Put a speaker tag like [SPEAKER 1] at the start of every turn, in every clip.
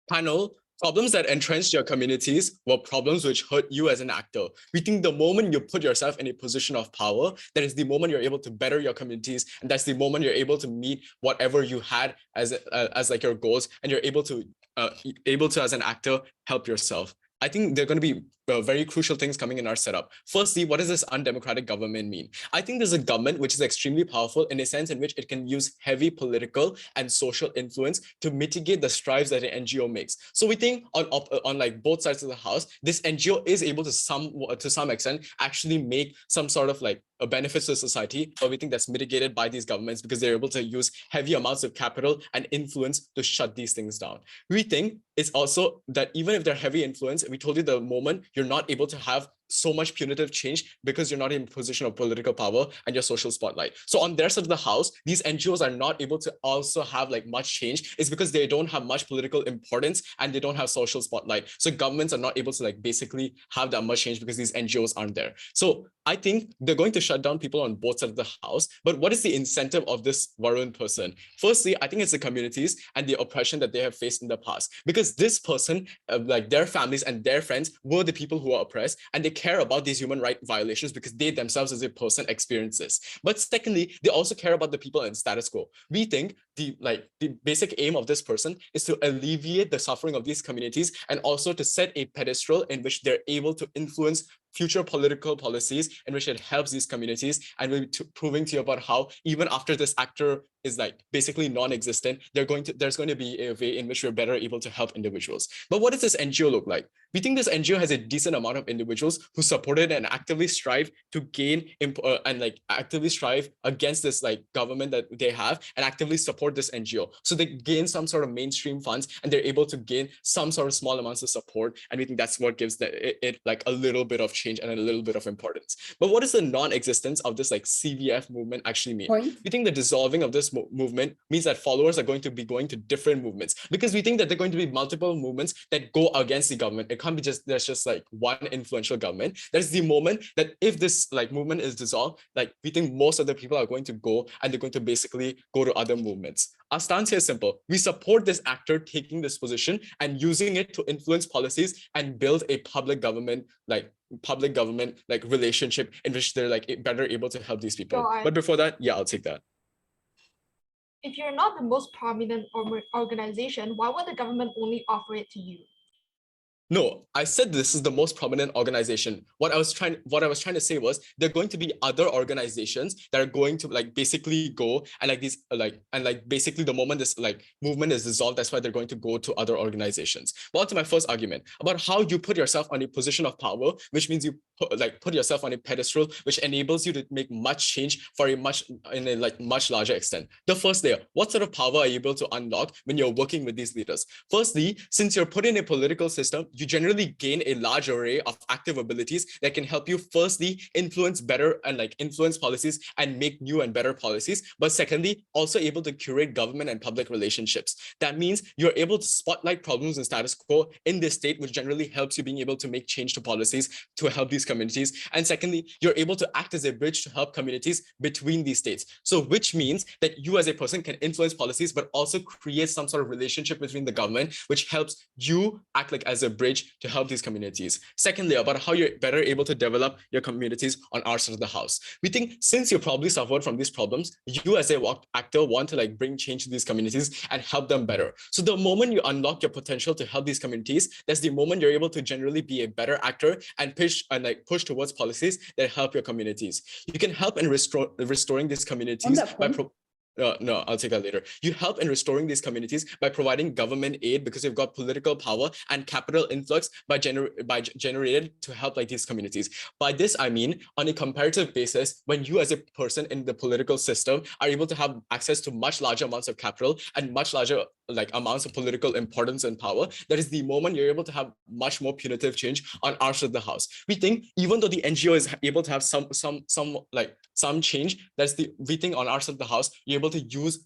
[SPEAKER 1] Panel, problems that entrenched your communities were problems which hurt you as an actor. We think the moment you put yourself in a position of power, that is the moment you're able to better your communities, and that's the moment you're able to meet whatever you had as like your goals, and you're able to as an actor help yourself. I think there are going to be very crucial things coming in our setup. Firstly, what does this undemocratic government mean? I think there's a government which is extremely powerful in a sense in which it can use heavy political and social influence to mitigate the strides that an NGO makes. So we think on like both sides of the house, this NGO is able to some extent actually make some sort of like a benefit to society, but we think that's mitigated by these governments because they're able to use heavy amounts of capital and influence to shut these things down. We think it's also that even if they're heavy influence, we told you the moment you're not able to have so much punitive change because you're not in a position of political power and your social spotlight. So on their side of the house, these NGOs are not able to also have like much change. It's because they don't have much political importance and they don't have social spotlight. So governments are not able to like basically have that much change because these NGOs aren't there. So I think they're going to shut down people on both sides of the house. But what is the incentive of this Varun person? Firstly, I think it's the communities and the oppression that they have faced in the past. Because this person, like their families and their friends were the people who are oppressed, and they care about these human rights violations because they themselves as a person experience this. But secondly, they also care about the people in status quo. We think the basic aim of this person is to alleviate the suffering of these communities and also to set a pedestal in which they're able to influence future political policies in which it helps these communities, and we'll be proving to you about how even after this actor is like basically non-existent, there's going to be a way in which we're better able to help individuals. But what does this NGO look like? We think this NGO has a decent amount of individuals who supported and actively strive to gain and like actively strive against this like government that they have and actively support this NGO. So they gain some sort of mainstream funds and they're able to gain some sort of small amounts of support. And we think that's what gives it like a little bit of change and a little bit of importance. But what does the non-existence of this like CVF movement actually mean? We think the dissolving of this movement means that followers are going to be going to different movements, because we think that there are going to be multiple movements that go against the government. It can't be there's just like one influential government. There's the moment that if this like movement is dissolved, like we think most of the people are going to go and they're going to basically go to other movements. Our stance here is simple. We support this actor taking this position and using it to influence policies and build a public government relationship in which they're like better able to help these people. But before that, yeah, I'll take that.
[SPEAKER 2] If you're not the most prominent organization, why would the government only offer it to you?
[SPEAKER 1] No, I said this is the most prominent organization. What I was trying to say was there are going to be other organizations that are going to like basically go and like these basically the moment this like movement is dissolved, that's why they're going to go to other organizations. Well, to my first argument about how you put yourself on a position of power, which means you put yourself on a pedestal, which enables you to make much change for a much larger extent. The first layer, what sort of power are you able to unlock when you're working with these leaders? Firstly, since you're put in a political system, you generally gain a large array of active abilities that can help you firstly influence better and like influence policies and make new and better policies, but secondly also able to curate government and public relationships. That means you're able to spotlight problems in status quo in this state, which generally helps you being able to make change to policies to help these communities. And secondly, you're able to act as a bridge to help communities between these states. So which means that you as a person can influence policies but also create some sort of relationship between the government, which helps you act like as a bridge to help these communities. Secondly, about how you're better able to develop your communities on our side of the house. We think since you probably suffered from these problems, you as a actor want to like bring change to these communities and help them better. So the moment you unlock your potential to help these communities, that's the moment you're able to generally be a better actor and push towards policies that help your communities. You can help in restoring these communities by no, I'll take that later. You help in restoring these communities by providing government aid because you've got political power and capital influx generated to help like these communities. By this, I mean, on a comparative basis, when you as a person in the political system are able to have access to much larger amounts of capital and much larger like amounts of political importance and power, that is the moment you're able to have much more punitive change on our side of the house. We think even though the NGO is able to have some change, we think on our side of the house, you're able to use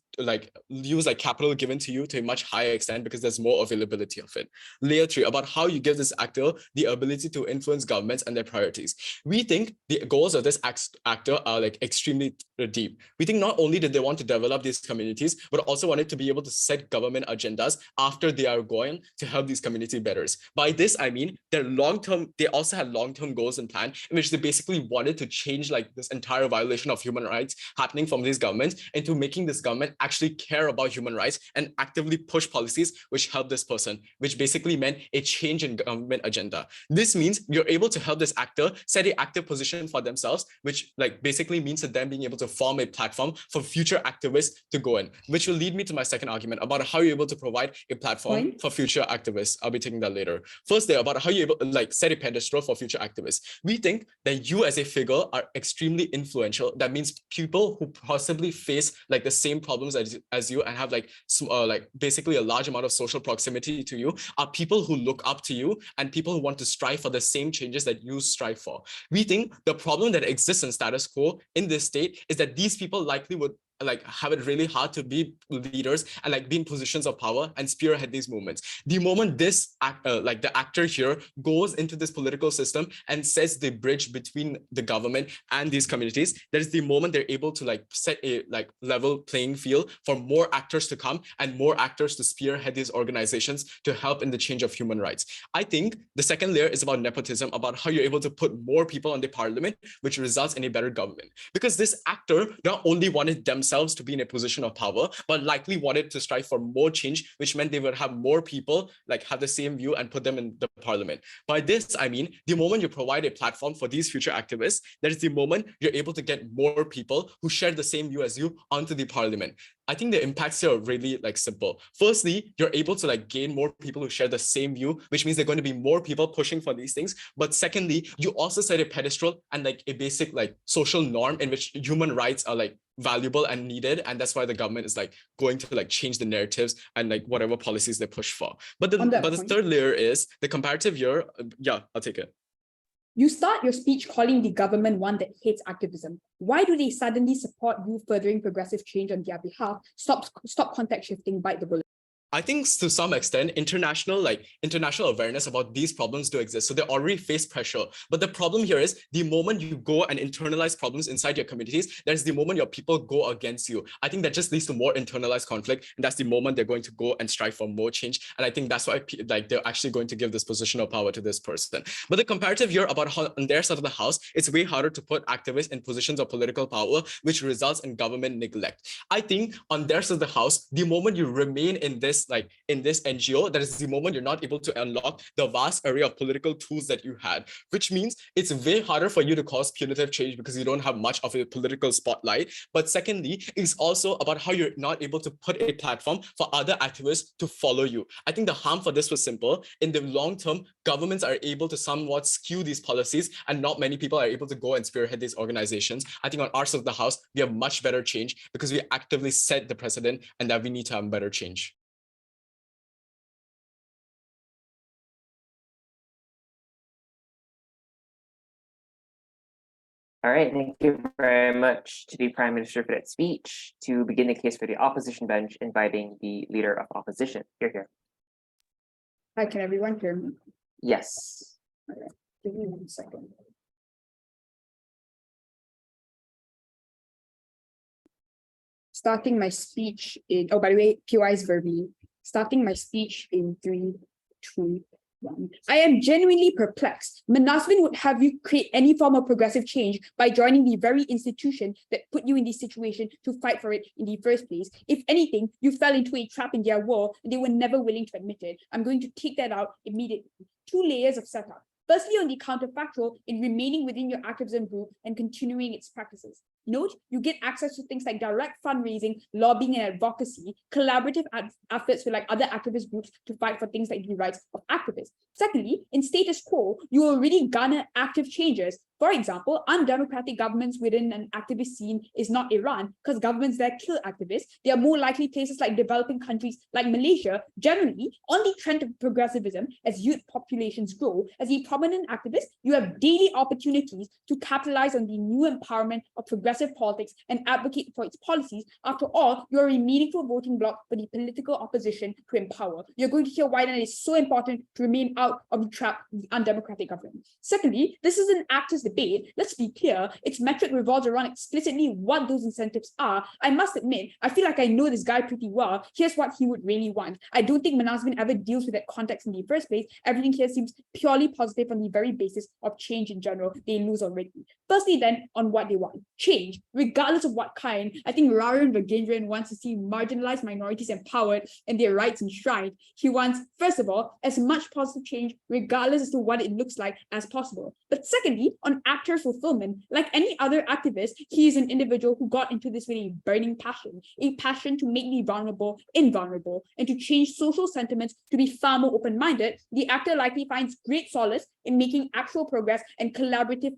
[SPEAKER 1] capital given to you to a much higher extent because there's more availability of it. Layer 3, about how you give this actor the ability to influence governments and their priorities. We think the goals of this actor are like extremely deep. We think not only did they want to develop these communities, but also wanted to be able to set government government agendas after they are going to help these community betters. By this, I mean their long-term, they also had long-term goals and plan in which they basically wanted to change like this entire violation of human rights happening from these governments into making this government actually care about human rights and actively push policies which help this person, which basically meant a change in government agenda. This means you're able to help this actor set an active position for themselves, which like basically means that them being able to form a platform for future activists to go in, which will lead me to my second argument about how you're able to provide a platform for future activists. I'll be taking that later. First, there about how you're able to like set a pedestal for future activists. We think that you as a figure are extremely influential. That means people who possibly face like the same problems as you and have like basically a large amount of social proximity to you are people who look up to you and people who want to strive for the same changes that you strive for. We think the problem that exists in status quo in this state is that these people likely would like have it really hard to be leaders and like be in positions of power and spearhead these movements. The moment this like the actor here goes into this political system and sets the bridge between the government and these communities, that is the moment they're able to like set a like level playing field for more actors to come and more actors to spearhead these organizations to help in the change of human rights. I think the second layer is about nepotism, about how you're able to put more people on the parliament, which results in a better government. Because this actor not only wanted themselves to be in a position of power, but likely wanted to strive for more change, which meant they would have more people like have the same view and put them in the parliament. By this, I mean, the moment you provide a platform for these future activists, that is the moment you're able to get more people who share the same view as you onto the parliament. I think the impacts here are really like simple. Firstly, you're able to like gain more people who share the same view, which means there are going to be more people pushing for these things. But secondly, you also set a pedestal and like a basic like social norm in which human rights are like valuable and needed, and that's why the government is like going to like change the narratives and like whatever policies they push for. But the third layer is the comparative year. Yeah, I'll take it.
[SPEAKER 3] You start your speech calling the government one that hates activism. Why do they suddenly support you furthering progressive change on their behalf? Stop context shifting, bite the bullet.
[SPEAKER 1] I think to some extent, international awareness about these problems do exist. So they already face pressure. But the problem here is the moment you go and internalize problems inside your communities, that's the moment your people go against you. I think that just leads to more internalized conflict. And that's the moment they're going to go and strive for more change. And I think that's why like they're actually going to give this position of power to this person. But the comparative here about how on their side of the house, it's way harder to put activists in positions of political power, which results in government neglect. I think on their side of the house, the moment you remain in this NGO, that is the moment you're not able to unlock the vast array of political tools that you had, which means it's way harder for you to cause punitive change because you don't have much of a political spotlight. But secondly, it's also about how you're not able to put a platform for other activists to follow you. I think the harm for this was simple. In the long term, governments are able to somewhat skew these policies and not many people are able to go and spearhead these organizations. I think on our side of the house, we have much better change because we actively set the precedent and that we need to have better change.
[SPEAKER 4] All right, thank you very much to the Prime Minister for that speech. To begin the case for the opposition bench, inviting the Leader of Opposition. Here.
[SPEAKER 3] Hi, can everyone hear me?
[SPEAKER 4] Yes.
[SPEAKER 3] Okay. Give me 1 second. Starting my speech in, oh, by the way, PY is verbally. Starting my speech in 3, 2, 1. I am genuinely perplexed. Manasvin would have you create any form of progressive change by joining the very institution that put you in this situation to fight for it in the first place. If anything, you fell into a trap in their war and they were never willing to admit it. I'm going to take that out immediately. 2 layers of setup. Firstly, on the counterfactual in remaining within your activism group and continuing its practices. Note, you get access to things like direct fundraising, lobbying and advocacy, collaborative efforts with like other activist groups to fight for things like the rights of activists. Secondly, in status quo, you already garner active changes. For example, undemocratic governments within an activist scene is not Iran, because governments there kill activists. They are more likely places like developing countries like Malaysia, generally on the trend of progressivism as youth populations grow. As a prominent activist, you have daily opportunities to capitalize on the new empowerment of progressive politics and advocate for its policies. After all, you are a meaningful voting bloc for the political opposition to empower. You're going to hear why it is so important to remain out of the trap of the undemocratic government. Secondly, this is an activist debate, let's be clear, its metric revolves around explicitly what those incentives are. I must admit, I feel like I know this guy pretty well. Here's what he would really want. I don't think Manasvin ever deals with that context in the first place. Everything here seems purely positive on the very basis of change in general. They lose already. Firstly, then, on what they want. Change, regardless of what kind. I think Rarun Vajendran wants to see marginalized minorities empowered and their rights enshrined. He wants, first of all, as much positive change, regardless as to what it looks like, as possible. But secondly, on actor fulfillment, like any other activist, he is an individual who got into this with a burning passion, a passion to make the vulnerable invulnerable and to change social sentiments to be far more open-minded. The actor likely finds great solace in making actual progress and collaborative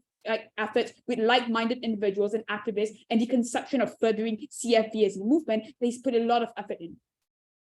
[SPEAKER 3] efforts with like-minded individuals and activists, and the conception of furthering CFP as a movement that he's put a lot of effort in.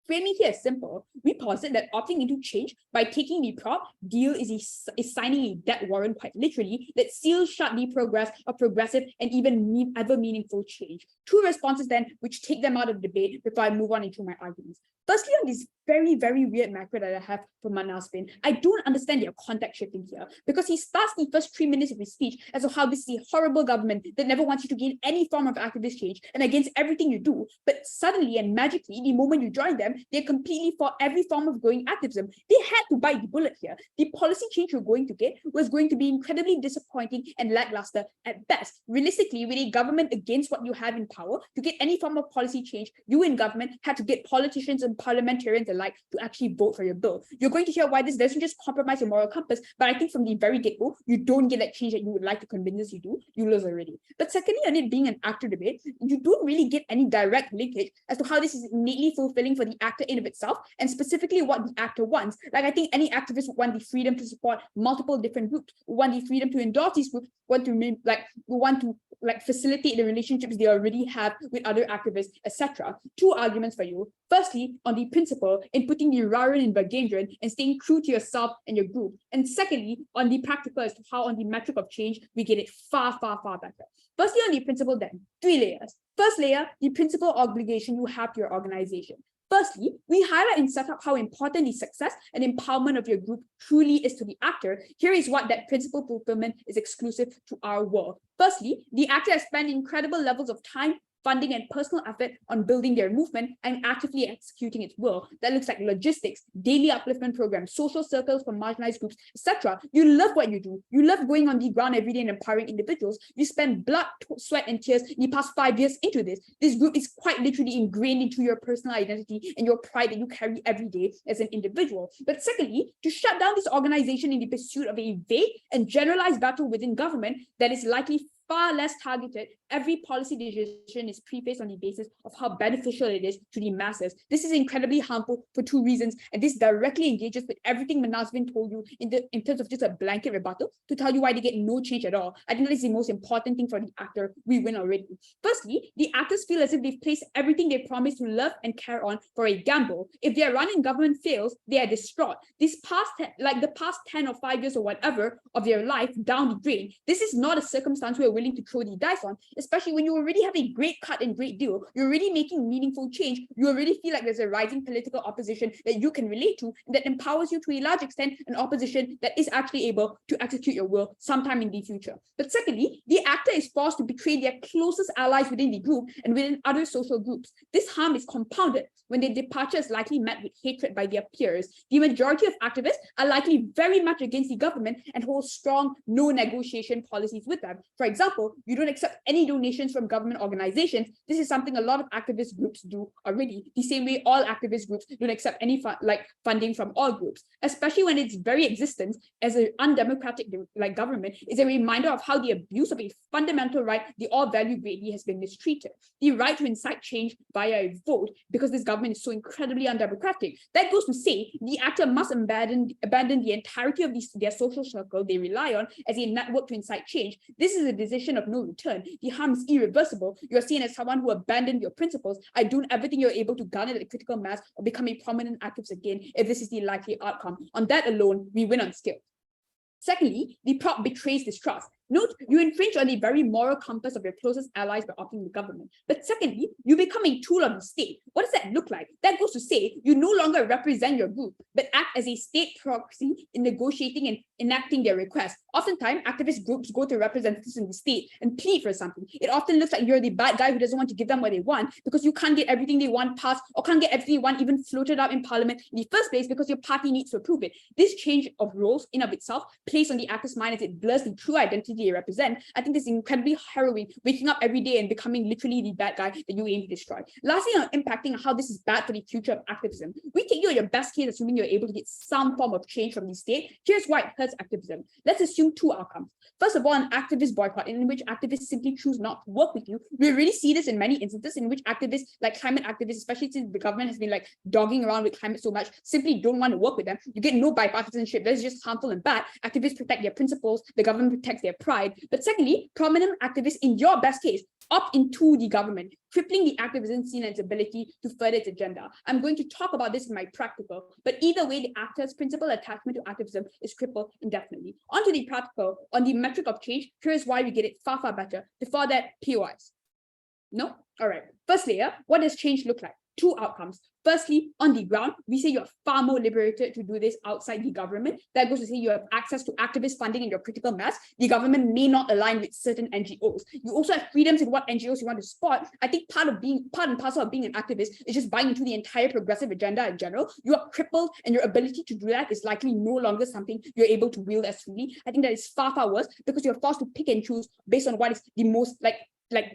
[SPEAKER 3] Framing here is simple. We posit that opting into change by taking the prop deal is signing a debt warrant, quite literally, that seals shut the progress of progressive and even ever meaningful change. Two responses then, which take them out of debate before I move on into my arguments. Firstly, on this very, very weird macro that I have for Manasvin, I don't understand their context shifting here, because he starts the first 3 minutes of his speech as to how this is a horrible government that never wants you to gain any form of activist change and against everything you do. But suddenly and magically, the moment you join them, they're completely for every form of growing activism. They had to bite the bullet here. The policy change you're going to get was going to be incredibly disappointing and lackluster at best. Realistically, with a government against what you have in power, to get any form of policy change, you in government had to get politicians and parliamentarians alike to actually vote for your bill. You're going to hear why this doesn't just compromise your moral compass, but I think from the very get-go, you don't get that change that you would like to convince us you do. You lose already. But secondly, on it being an actor debate, you don't really get any direct linkage as to how this is innately fulfilling for the actor in of itself, and specifically what the actor wants. Like, I think any activist would want the freedom to support multiple different groups, would want the freedom to endorse these groups, want to facilitate the relationships they already have with other activists, etc. Two arguments for you. Firstly, on the principle in putting the Rarun in Vajendran and staying true to yourself and your group. And secondly, on the practical as to how on the metric of change, we get it far, far, far better. Firstly, on the principle then, 3 layers. First layer, the principal obligation you have to your organization. Firstly, we highlight and set up how important the success and empowerment of your group truly is to the actor. Here is what that principal fulfillment is exclusive to our world. Firstly, the actor has spent incredible levels of time, funding, and personal effort on building their movement and actively executing its will. That looks like logistics, daily upliftment programs, social circles for marginalized groups, etc. You love what you do. You love going on the ground every day and empowering individuals. You spend blood, sweat, and tears in the past 5 years into this. This group is quite literally ingrained into your personal identity and your pride that you carry every day as an individual. But secondly, to shut down this organization in the pursuit of a vague and generalized battle within government that is likely far less targeted, every policy decision is prefaced on the basis of how beneficial it is to the masses. This is incredibly harmful for 2 reasons, and this directly engages with everything Manasvin told you in terms of just a blanket rebuttal to tell you why they get no change at all. I think that is the most important thing for the actor. We win already. Firstly, the actors feel as if they've placed everything they promised to love and care on for a gamble. If their run in government fails, they are distraught. The past 10 or 5 years or whatever of their life down the drain. This is not a circumstance we're willing to throw the dice on, especially when you already have a great cut and great deal. You're already making meaningful change. You already feel like there's a rising political opposition that you can relate to, and that empowers you to a large extent, an opposition that is actually able to execute your will sometime in the future. But secondly, the actor is forced to betray their closest allies within the group and within other social groups. This harm is compounded when their departure is likely met with hatred by their peers. The majority of activists are likely very much against the government and hold strong no negotiation policies with them. For example, you don't accept any donations from government organizations. This is something a lot of activist groups do already, the same way all activist groups don't accept any funding from all groups, especially when its very existence as an undemocratic government is a reminder of how the abuse of a fundamental right they all value greatly has been mistreated. The right to incite change via a vote, because this government is so incredibly undemocratic. That goes to say the actor must abandon the entirety of their social circle they rely on as a network to incite change. This is a decision of no return. The harm is irreversible. You're seen as someone who abandoned your principles. I do everything you're able to garner the critical mass or become a prominent activist again if this is the likely outcome. On that alone, we win on skill. Secondly, the prop betrays this trust. Note, you infringe on the very moral compass of your closest allies by opting the government. But secondly, you become a tool of the state. What does that look like? That goes to say you no longer represent your group, but act as a state proxy in negotiating and enacting their requests. Oftentimes, activist groups go to representatives in the state and plead for something. It often looks like you're the bad guy who doesn't want to give them what they want because you can't get everything they want passed or can't get everything you want even floated out in parliament in the first place because your party needs to approve it. This change of roles in of itself plays on the actor's mind as it blurs the true identity they represent. I think this is incredibly harrowing, waking up every day and becoming literally the bad guy that you aim to destroy. Lastly, on impacting how this is bad for the future of activism, we take you at your best case, assuming you're able to get some form of change from the state. Here's why it hurts activism. Let's assume two outcomes. First of all, an activist boycott in which activists simply choose not to work with you. We really see this in many instances in which activists, like climate activists, especially since the government has been like dogging around with climate so much, simply don't want to work with them. You get no bipartisanship. That is just harmful and bad. Activists protect their principles. The government protects their pride. But secondly, prominent activists, in your best case, opt into the government, crippling the activism scene and its ability to further its agenda. I'm going to talk about this in my practical, but either way, the actor's principal attachment to activism is crippled indefinitely. On to the practical, on the metric of change, here's why we get it far, far better. Before that, POIs. No? All right. First layer, what does change look like? Two outcomes. Firstly, on the ground, we say you're far more liberated to do this outside the government. That goes to say you have access to activist funding in your critical mass. The government may not align with certain NGOs. You also have freedoms in what NGOs you want to support. I think part and parcel of being an activist is just buying into the entire progressive agenda in general. You are crippled and your ability to do that is likely no longer something you're able to wield as freely. I think that is far, far worse because you're forced to pick and choose based on what is the most like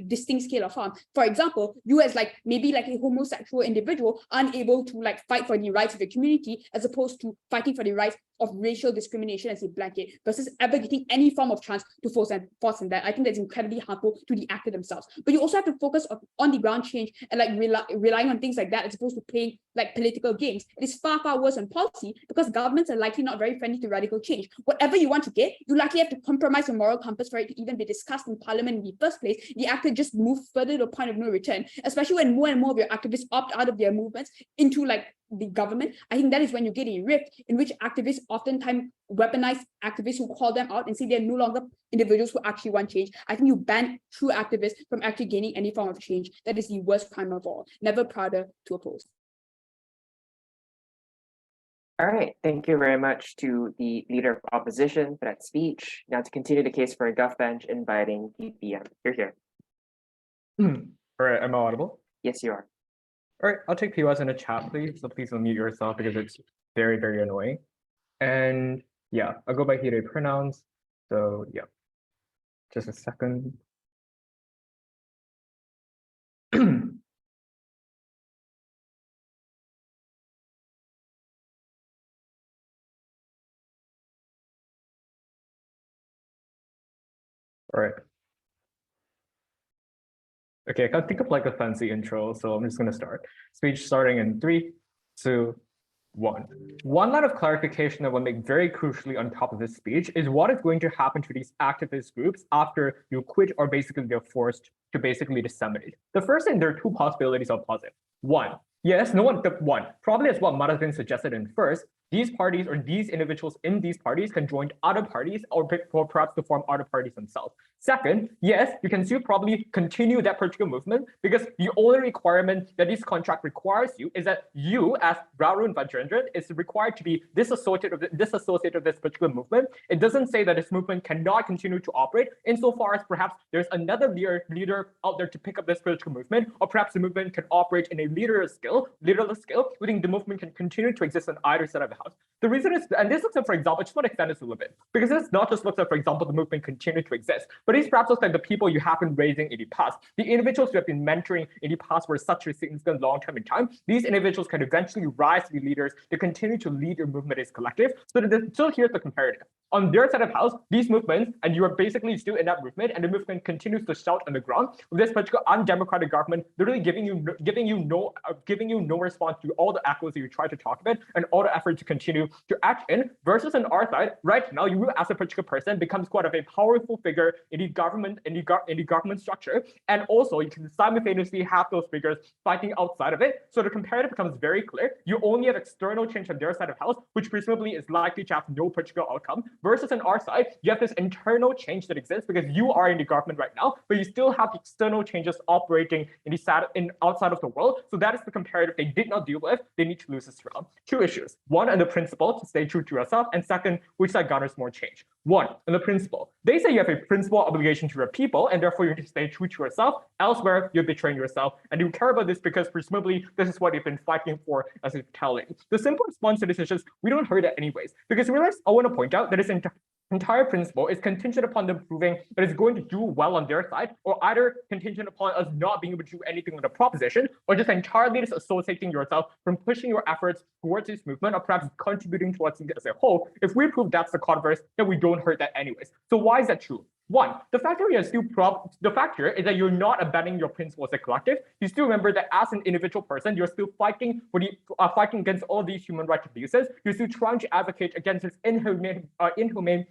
[SPEAKER 3] distinct scale of harm. For example, you as maybe a homosexual individual unable to fight for the rights of the community as opposed to fighting for the rights of racial discrimination as a blanket versus ever getting any form of chance to force in that. I think that's incredibly harmful to the actor themselves. But you also have to focus on the ground change and relying on things like that as opposed to playing political games. It is far, far worse on policy because governments are likely not very friendly to radical change. Whatever you want to get, you likely have to compromise your moral compass for it to even be discussed in parliament in the first place. The actor just moves further to a point of no return, especially when more and more of your activists opt out of their movements into the government. I think that is when you get a rift in which activists oftentimes weaponize activists who call them out and say they're no longer individuals who actually want change. I think you ban true activists from actually gaining any form of change. That is the worst crime of all. Never prouder to oppose.
[SPEAKER 4] All right, thank you very much to the Leader of Opposition for that speech. Now to continue the case for a Gov bench, inviting DPM. You're here.
[SPEAKER 5] All right, am I audible?
[SPEAKER 4] Yes, you are.
[SPEAKER 5] All right, I'll take POS in the chat, please. So please unmute yourself because it's very, very annoying. And yeah, I'll go by he, they pronouns. So yeah, just a second. All right. Okay, I can't think of a fancy intro, so I'm just gonna start. Speech starting in 3, 2, 1. One line of clarification I will make very crucially on top of this speech is what is going to happen to these activist groups after you quit or basically they're forced to basically disseminate. The first thing, there are two possibilities I'll posit. One, yes, probably as what Manasvin suggested in first, these parties or these individuals in these parties can join other parties or perhaps to form other parties themselves. Second, yes, you can still probably continue that particular movement because the only requirement that this contract requires you is that you, as Rarun Vajendran, is required to be disassociated of this particular movement. It doesn't say that this movement cannot continue to operate insofar as perhaps there's another leader out there to pick up this particular movement, or perhaps the movement can operate in a leaderless scale, within the movement can continue to exist on either side of the house. The reason is, and this looks at, for example, I just want to extend this a little bit, because this not just looks at, for example, the movement continue to exist, but these perhaps looks like the people you have been raising in the past, the individuals you have been mentoring in the past for such a significant long term in time. These individuals can eventually rise to be leaders to continue to lead your movement as collective. So here's the comparative. On their side of house, these movements, and you are basically still in that movement, and the movement continues to shout on the ground with this particular undemocratic government literally giving you no response to all the echoes that you try to talk about and all the effort to continue to act in. Versus on our side, right now, you as a particular person becomes quite of a powerful figure in the government, in the government structure, and also you can simultaneously have those figures fighting outside of it. So the comparative becomes very clear. You only have external change on their side of house, which presumably is likely to have no particular outcome, versus on our side, you have this internal change that exists because you are in the government right now, but you still have external changes operating outside of the world. So that is the comparative they did not deal with. They need to lose this round. Two issues. One, on the principle to stay true to yourself, and second, which side garners more change. One, on the principle. They say you have a principal obligation to your people, and therefore you need to stay true to yourself. Elsewhere, you're betraying yourself, and you care about this because presumably this is what you've been fighting for as a telling. The simple response to this is just, we don't hurt it anyways. Because realize, I want to point out that this entire principle is contingent upon them proving that it's going to do well on their side, or either contingent upon us not being able to do anything on the proposition, or just entirely disassociating yourself from pushing your efforts towards this movement, or perhaps contributing towards it as a whole. If we prove that's the converse, then we don't hurt that anyways. So why is that true? One, the factor is that you're not abandoning your principle as a collective. You still remember that as an individual person, you're still fighting against all these human rights abuses. You're still trying to advocate against this inhumane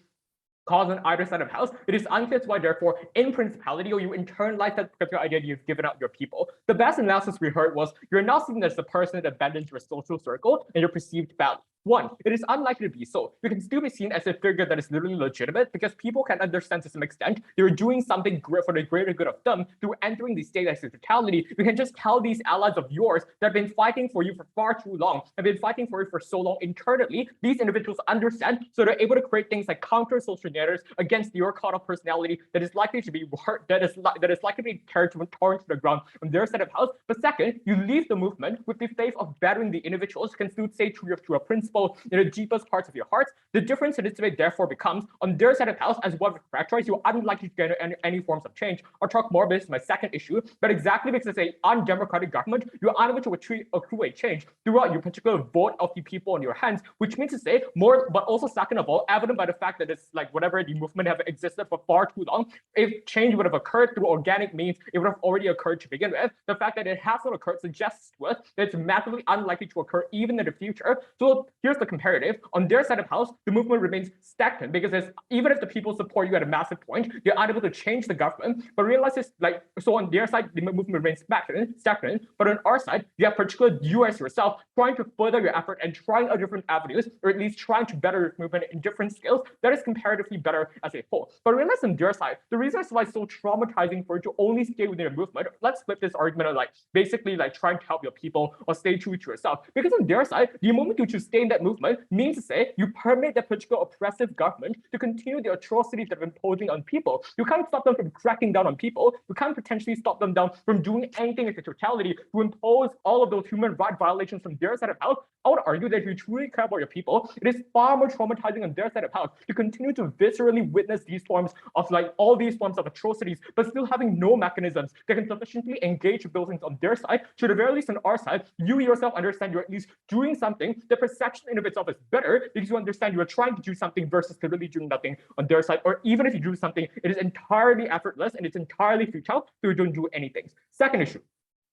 [SPEAKER 5] cause on either side of the house. It is unclear why, therefore, in principality, or you internalize that particular idea you've given out your people. The best analysis we heard was, you're not seen as the person that abandons your social circle and your perceived value. One, it is unlikely to be so. You can still be seen as a figure that is literally legitimate because people can understand to some extent you're doing something great for the greater good of them through entering the state as a totality. You can just tell these allies of yours that have been fighting for you for far too long, have been fighting for you for so long internally. These individuals understand, so they're able to create things like counter social narratives against your cult of personality that is likely to be hurt, that is likely to be torn to the ground on their side of house. But second, you leave the movement with the faith of battering the individuals who can still stay true to a principle in the deepest parts of your hearts. The difference in this debate therefore becomes, on their side of house, as what we characterize, you're unlikely to get any forms of change. I'll talk more about this in my second issue, but exactly because it's an undemocratic government, you're unable to accrue a change throughout your particular vote of the people in your hands, which means to say more, but also second of all, evident by the fact that it's like whatever the movement have existed for far too long. If change would have occurred through organic means, it would have already occurred to begin with. The fact that it has not occurred suggests to us that it's massively unlikely to occur even in the future. So here's the comparative. On their side of house, the movement remains stagnant because even if the people support you at a massive point, they're unable to change the government. But realize this, like, so on their side, the movement remains stagnant. But on our side, you have particularly you as yourself trying to further your effort and trying out different avenues, or at least trying to better your movement in different scales. That is comparatively better as a whole. But realize on their side, the reason why it's so traumatizing for you to only stay within a movement, let's flip this argument of like basically like trying to help your people or stay true to yourself. Because on their side, the moment you choose to stay in that movement means to say you permit that particular oppressive government to continue the atrocities that are imposing on people. You can't stop them from cracking down on people. You can't potentially stop them down from doing anything as a totality to impose all of those human rights violations from their side of house. I would argue that if you truly care about your people, it is far more traumatizing on their side of house to continue to viscerally witness these forms of like all these forms of atrocities, but still having no mechanisms that can sufficiently engage with those things on their side. To the very least on our side, you yourself understand you're at least doing something. The perception in of itself is better because you understand you are trying to do something versus literally doing nothing on their side. Or even if you do something, it is entirely effortless and it's entirely futile, so you don't do anything. Second issue,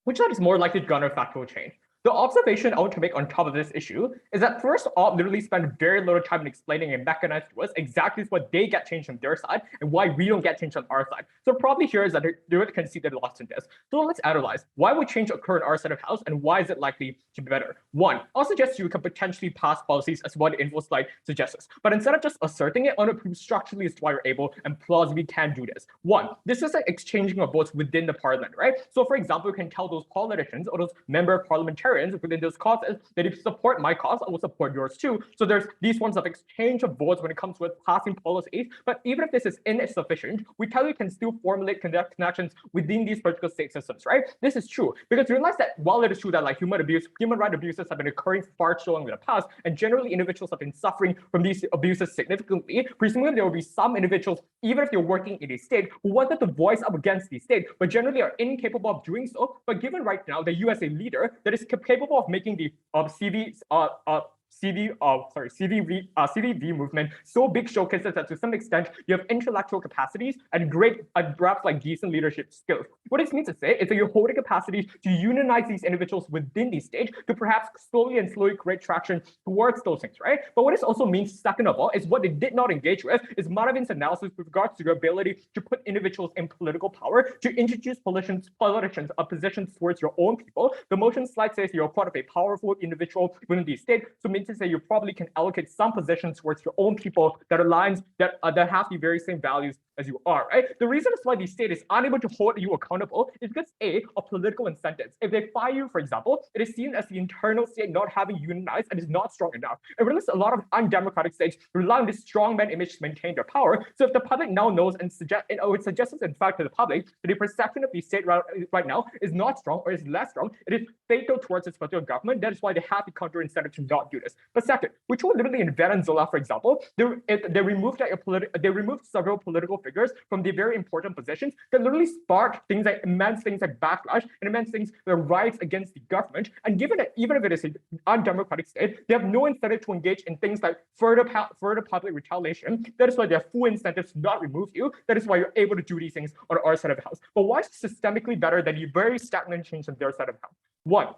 [SPEAKER 5] which side is more likely to garner factual change? The observation I want to make on top of this issue is that first off, literally spend very little time in explaining and mechanized to us exactly what they get changed on their side and why we don't get changed on our side. So probably here is that they would concede they're lost in this. So let's analyze why would change occur in our side of house and why is it likely to be better? One, I'll suggest you can potentially pass policies as what the Infoslide suggests, but instead of just asserting it, I want to prove structurally as to why you're able and plausibly can do this. One, this is like exchanging of votes within the parliament, right? So for example, you can tell those politicians or those member parliamentarians within those causes that if you support my cause, I will support yours too. So there's these forms of exchange of votes when it comes with passing policies. But even if this is insufficient, we tell you can still formulate connections within these particular state systems, right? This is true because realize that while it is true that like human rights abuses have been occurring far too long in the past, and generally individuals have been suffering from these abuses significantly, presumably there will be some individuals, even if they're working in a state, who wanted to voice up against the state, but generally are incapable of doing so. But given right now that you as a leader that is capable of making the CVV movement so big showcases that to some extent you have intellectual capacities and great perhaps like decent leadership skills. What this means to say is that you're holding capacity to unionize these individuals within the state to perhaps slowly create traction towards those things, right? But what this also means, second of all, is what they did not engage with is Manasvin's analysis with regards to your ability to put individuals in political power, to introduce politicians positions towards your own people. The motion slide says you're part of a powerful individual within the state, so means to say you probably can allocate some positions towards your own people that aligns that have the very same values as you are, right? The reason is why the state is unable to hold you accountable is because of political incentives. If they fire you, for example, it is seen as the internal state not having unionized and is not strong enough. And really, a lot of undemocratic states rely on this strongman image to maintain their power. So if the public now knows and it suggests in fact to the public that the perception of the state right now is not strong or is less strong, it is fatal towards its particular government. That is why they have the counter incentive to not do this. But second, which will literally in Venezuela, for example, they removed several political figures from the very important positions that literally sparked immense things like backlash and immense things like riots against the government. And given that even if it is an undemocratic state, they have no incentive to engage in things like further public retaliation. That is why they have full incentives to not remove you. That is why you're able to do these things on our side of the house. But why is it systemically better than the very stagnant change on their side of the house? One,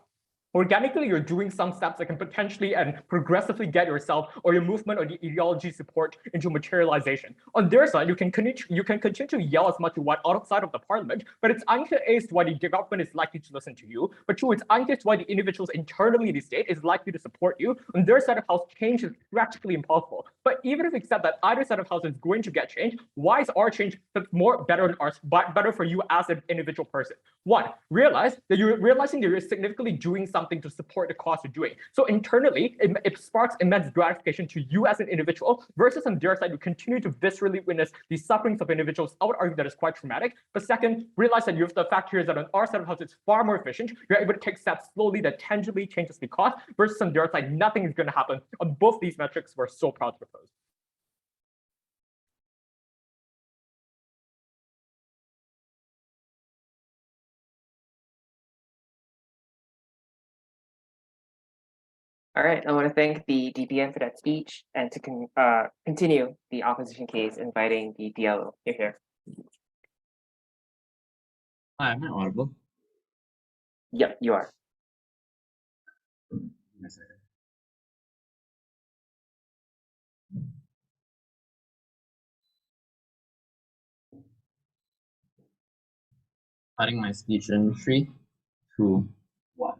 [SPEAKER 5] organically, you're doing some steps that can potentially and progressively get yourself or your movement or the ideology support into materialization. On their side, you can continue to yell as much as you want outside of the parliament, but it's unclear as to why the government is likely to listen to you. But two, it's unclear as to why the individuals internally in the state is likely to support you. On their side of house, change is practically impossible. But even if we accept that either side of house is going to get change, why is our change better for you as an individual person? One, realize that you're realizing that you're significantly doing something to support the cause you're doing. So internally, it sparks immense gratification to you as an individual, versus on their side, you continue to viscerally witness the sufferings of individuals. I would argue that is quite traumatic. But second, realize that the fact here is that on our side of the house, it's far more efficient. You're able to take steps slowly that tangibly changes the cost, versus on their side, nothing is going to happen. On both these metrics, we're so proud to propose.
[SPEAKER 4] All right, I want to thank the DPM for that speech and to continue the opposition case, inviting the DLO. Here.
[SPEAKER 6] Hi, am I audible?
[SPEAKER 4] Yep, you are.
[SPEAKER 6] Yes, starting my speech in 3, 2, 1.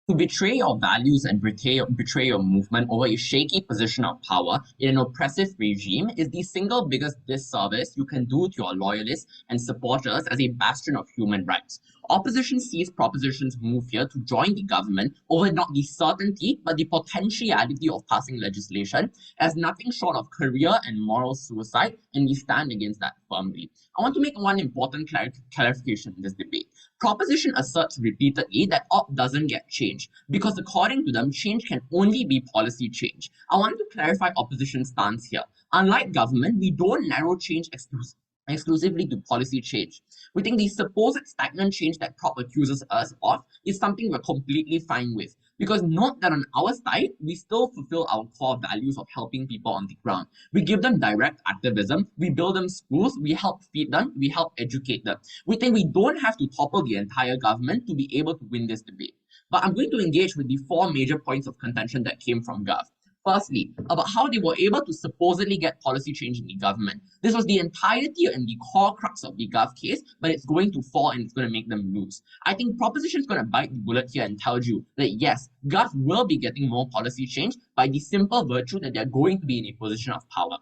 [SPEAKER 6] To betray your values and betray your movement over a shaky position of power in an oppressive regime is the single biggest disservice you can do to your loyalists and supporters as a bastion of human rights. Opposition sees propositions move here to join the government over not the certainty but the potentiality of passing legislation as nothing short of career and moral suicide, and we stand against that firmly. I want to make one important clarification in this debate. Proposition asserts repeatedly that op doesn't get change because according to them, change can only be policy change. I want to clarify opposition's stance here. Unlike government, we don't narrow change exclusively to policy change. We think the supposed stagnant change that prop accuses us of is something we're completely fine with. Because note that on our side, we still fulfill our core values of helping people on the ground. We give them direct activism, we build them schools, we help feed them, we help educate them. We think we don't have to topple the entire government to be able to win this debate. But I'm going to engage with the 4 major points of contention that came from Gov. Firstly, about how they were able to supposedly get policy change in the government. This was the entirety and the core crux of the Gov case, but it's going to fall and it's going to make them lose. I think proposition is going to bite the bullet here and tell you that yes, Gov will be getting more policy change by the simple virtue that they're going to be in a position of power.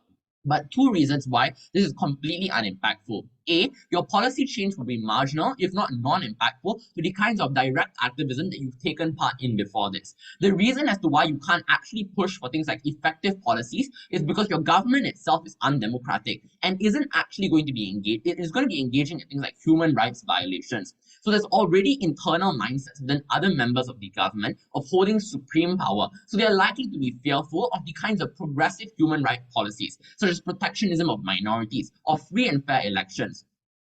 [SPEAKER 6] But 2 reasons why this is completely unimpactful. A, your policy change will be marginal, if not non-impactful, to the kinds of direct activism that you've taken part in before this. The reason as to why you can't actually push for things like effective policies is because your government itself is undemocratic and isn't actually going to be engaged. It is going to be engaging in things like human rights violations. So there's already internal mindsets within other members of the government of holding supreme power. So they're likely to be fearful of the kinds of progressive human rights policies, such as protectionism of minorities or free and fair elections.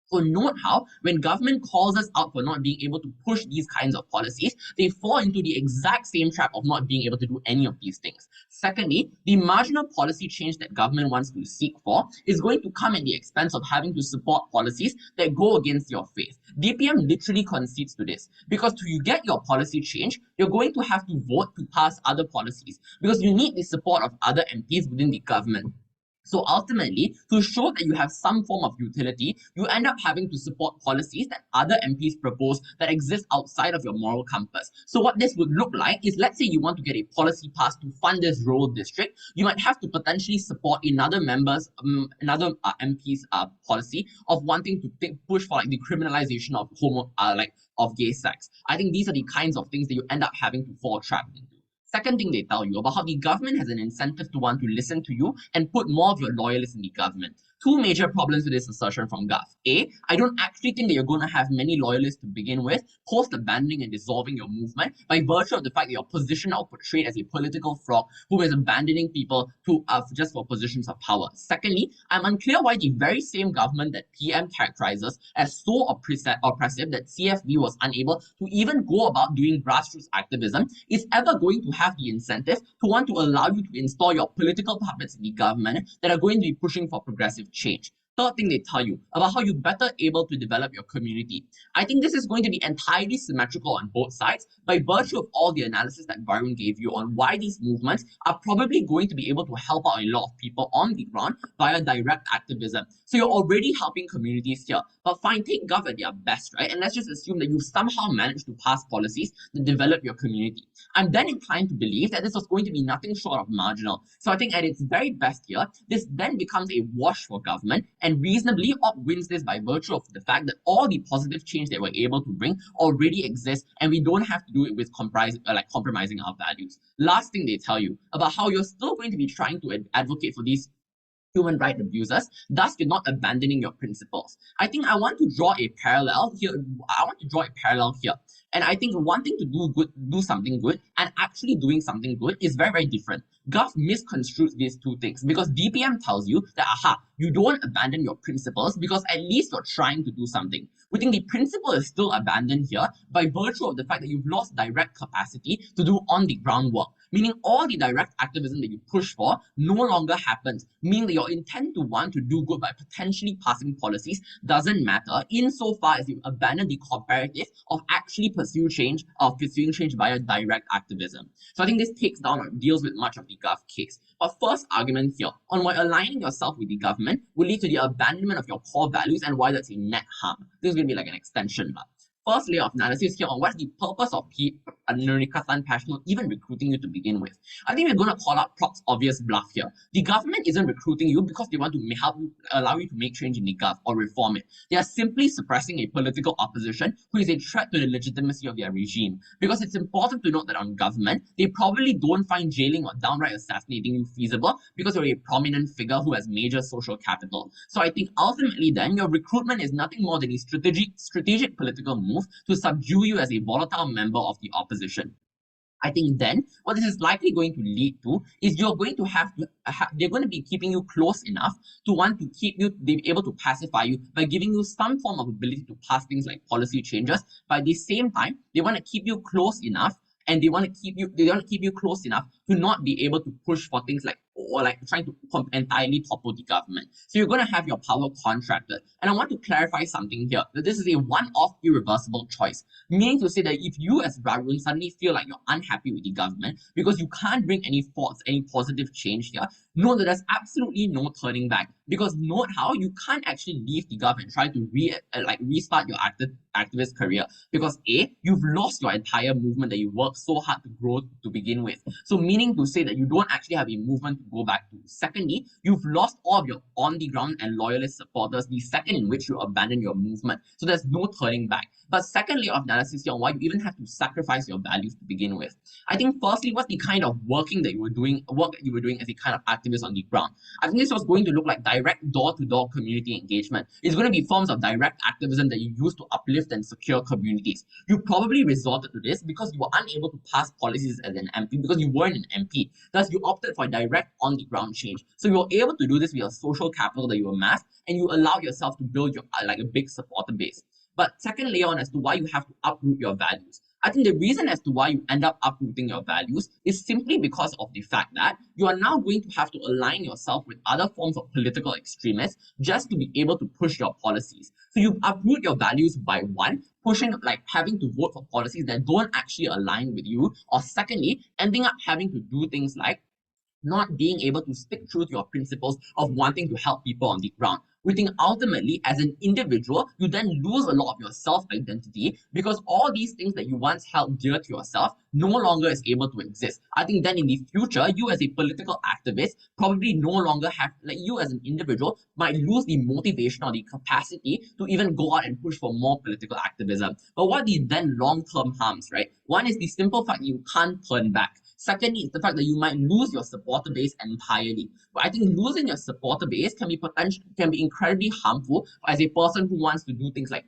[SPEAKER 6] So note how when government calls us out for not being able to push these kinds of policies, they fall into the exact same trap of not being able to do any of these things. Secondly, the marginal policy change that government wants to seek for is going to come at the expense of having to support policies that go against your faith. DPM literally concedes to this because to get your policy change, you're going to have to vote to pass other policies because you need the support of other MPs within the government. So ultimately, to show that you have some form of utility, you end up having to support policies that other MPs propose that exist outside of your moral compass. So what this would look like is, let's say you want to get a policy passed to fund this rural district, you might have to potentially support another MP's policy of wanting to push for like the criminalization of of gay sex. I think these are the kinds of things that you end up having to fall trapped into. Second thing they tell you about how the government has an incentive to want to listen to you and put more of your loyalists in the government. Two major problems with this assertion from Gov. A, I don't actually think that you're going to have many loyalists to begin with, post abandoning and dissolving your movement by virtue of the fact that your position are portrayed as a political frog who is abandoning people to just for positions of power. Secondly, I'm unclear why the very same government that PM characterizes as so oppressive that CFV was unable to even go about doing grassroots activism is ever going to have the incentive to want to allow you to install your political puppets in the government that are going to be pushing for progressive change. Third thing they tell you about how you're better able to develop your community. I think this is going to be entirely symmetrical on both sides by virtue of all the analysis that Varun gave you on why these movements are probably going to be able to help out a lot of people on the ground via direct activism. So you're already helping communities here, but fine, take Gov at their best, right? And let's just assume that you've somehow managed to pass policies that develop your community. I'm then inclined to believe that this was going to be nothing short of marginal. So I think at its very best here, this then becomes a wash for government and reasonably wins this by virtue of the fact that all the positive change that we're able to bring already exists and we don't have to do it with compromising our values. Last thing they tell you about how you're still going to be trying to advocate for these human rights abusers, thus you're not abandoning your principles. I think I want to draw a parallel here. And I think wanting to do something good and actually doing something good is very, very different. Gov misconstrues these two things because DPM tells you that, you don't abandon your principles because at least you're trying to do something. We think the principle is still abandoned here by virtue of the fact that you've lost direct capacity to do on-the-ground work, meaning all the direct activism that you push for no longer happens, meaning that your intent to want to do good by potentially passing policies doesn't matter insofar as you abandon the comparative of actually pursuing change via direct activism. So I think this takes down or deals with much of the Gov case. But first argument here on why aligning yourself with the government will lead to the abandonment of your core values and why that's a net harm. This is going to be like an extension. First layer of analysis here on what's the purpose of Nerikatan Pasional even recruiting you to begin with. I think we're going to call out Proc's obvious bluff here. The government isn't recruiting you because they want to allow you to make change in the gov or reform it. They are simply suppressing a political opposition who is a threat to the legitimacy of their regime. Because it's important to note that on government, they probably don't find jailing or downright assassinating you feasible because you're a prominent figure who has major social capital. So I think ultimately then your recruitment is nothing more than a strategic political move to subdue you as a volatile member of the opposition. I think then what this is likely going to lead to is you're going to they're going to be keeping you close enough to want to keep you, be able to pacify you by giving you some form of ability to pass things like policy changes. But at the same time, they want to keep you close enough and they want to keep you close enough to not be able to push for things like trying to entirely topple the government. So you're going to have your power contracted. And I want to clarify something here, that this is a one-off irreversible choice, meaning to say that if you as Rarun suddenly feel like you're unhappy with the government because you can't bring any positive change here, know that there's absolutely no turning back. Because note how you can't actually leave the government and try to restart your activist career. Because A, you've lost your entire movement that you worked so hard to grow to begin with. So meaning to say that you don't actually have a movement to go back to. Secondly, you've lost all of your on-the-ground and loyalist supporters the second in which you abandon your movement. So there's no turning back. But secondly, of analysis here on why you even have to sacrifice your values to begin with. I think firstly, what's the kind of work that you were doing as a kind of activist on the ground? I think this was going to look like direct door-to-door community engagement. It's going to be forms of direct activism that you use to uplift and secure communities. You probably resorted to this because you were unable to pass policies as an MP because you weren't an MP. Thus, you opted for direct on-the-ground change. So you were able to do this with your social capital that you amassed, and you allow yourself to build your a big supporter base. But second layer on as to why you have to uproot your values. I think the reason as to why you end up uprooting your values is simply because of the fact that you are now going to have to align yourself with other forms of political extremists just to be able to push your policies. So you uproot your values by one, having to vote for policies that don't actually align with you, or secondly, ending up having to do things like not being able to stick true to your principles of wanting to help people on the ground. We think ultimately, as an individual, you then lose a lot of your self-identity because all these things that you once held dear to yourself no longer is able to exist. I think then in the future, you as a political activist probably no longer have, like you as an individual, might lose the motivation or the capacity to even go out and push for more political activism. But what are the then long-term harms, right? One is the simple fact that you can't turn back. Secondly, is the fact that you might lose your supporter base entirely. But I think losing your supporter base can be incredibly harmful as a person who wants to do things like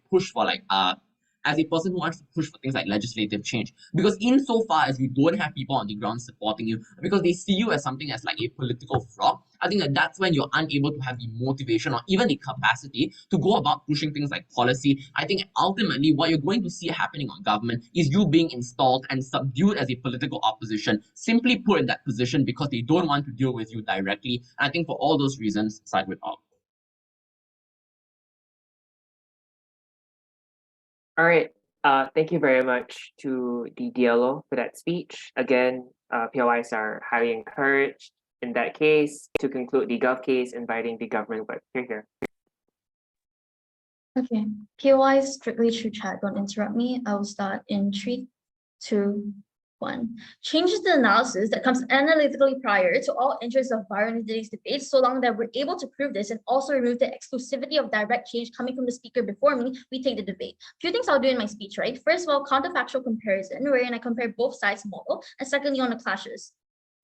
[SPEAKER 6] as a person who wants to push for things like legislative change. Because insofar as you don't have people on the ground supporting you, because they see you as something as like a political frog, I think that that's when you're unable to have the motivation or even the capacity to go about pushing things like policy. I think ultimately what you're going to see happening on government is you being installed and subdued as a political opposition, simply put in that position because they don't want to deal with you directly. And I think for all those reasons, side with all.
[SPEAKER 4] All right. Thank you very much to the DLO for that speech. Again, POIs are highly encouraged in that case to conclude the Gov case, inviting the government, but here.
[SPEAKER 7] Okay, POIs strictly through chat, don't interrupt me. I will start in 3, 2, 1. Changes the analysis that comes analytically prior to all interests of Varun in today's debate, so long that we're able to prove this and also remove the exclusivity of direct change coming from the speaker before me, we take the debate. Few things I'll do in my speech, right? First of all, counterfactual comparison, wherein I compare both sides' model, and secondly, on the clashes.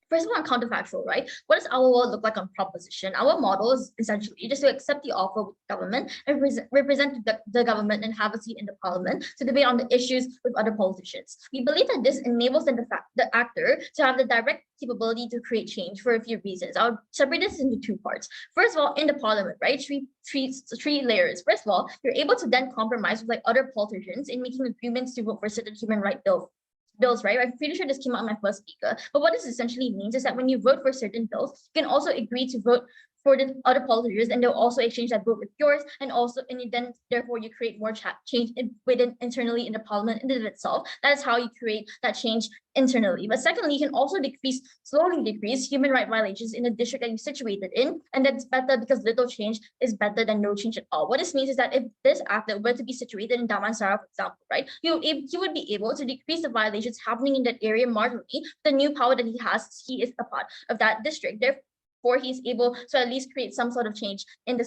[SPEAKER 7] First of all, on counterfactual, right? What does our world look like on proposition? Our model is essentially just to accept the offer of government and represent the government and have a seat in the parliament to debate on the issues with other politicians. We believe that this enables the actor to have the direct capability to create change for a few reasons. I'll separate this into 2 parts. First of all, in the parliament, right? Three layers. First of all, you're able to then compromise with like other politicians in making agreements to vote for certain human rights bills, right? I'm pretty sure this came out in my first speaker. But what this essentially means is that when you vote for certain bills, you can also agree to vote for the other politicians, and they'll also exchange that vote with yours, and then therefore you create more change within internally in the parliament in itself. That is how you create that change internally. But secondly, you can also slowly decrease human rights violations in the district that you're situated in, and that's better because little change is better than no change at all. What this means is that if this actor were to be situated in Damansara, for example, right, he would be able to decrease the violations happening in that area marginally. The new power that he has, he is a part of that district. Therefore, he's able to at least create some sort of change in